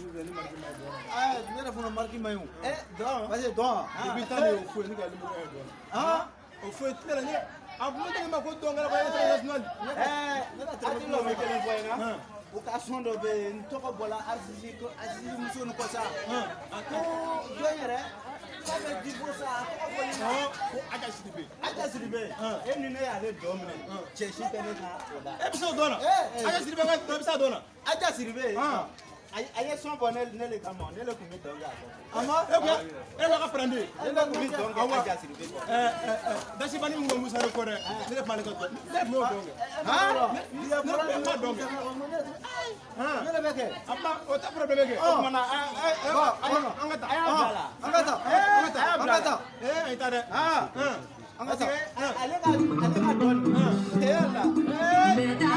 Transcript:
Ah, ne yɛrɛ fana marque man ɲi o. Dɔn. Parce que dɔn. Depuis tant de fou ni ka numéro ye dɔn. Ah. O fo tele ni a bulu tele ma ko dɔn kala ko international. Ne ka téléphone dɔ bɛ kelen fɔ yen na. O ka son dɔ bɛ yen n tɔgɔ bɔra Azizi muso ni kɔ sa. Ko jɔn yɛrɛ k'a bɛ Djibo sa a tɔgɔ bɔlen na. Ko Aja Sidibe. Aja Sidibe. E ni ne y'ale dɔn minɛ. Cɛ si tɛ ne ka o la. E bɛ se o dɔn na. Aja Sidibe ka dɔn bɛ se a dɔn na. Aja Sidibe. A ye son bɔ ne le kama ne le tun bɛ dɔn k'a fɔ. E b'a ka prendre. Ne le tun bɛ dɔn kɛ Aja Sidibe kɔ. Dasibani mun ko Musa de ko dɛ. Ne de fana ka dɔn. Ne m'o dɔn kɛ. Ne ma dɔn kɛ. Ne le bɛ kɛ. O tɛ problème kɛ. O kumana an ka taa. An ka taa. An ka taa. Ayi ta dɛ. An ka taa. Ale ka dɔn. Yala. Meta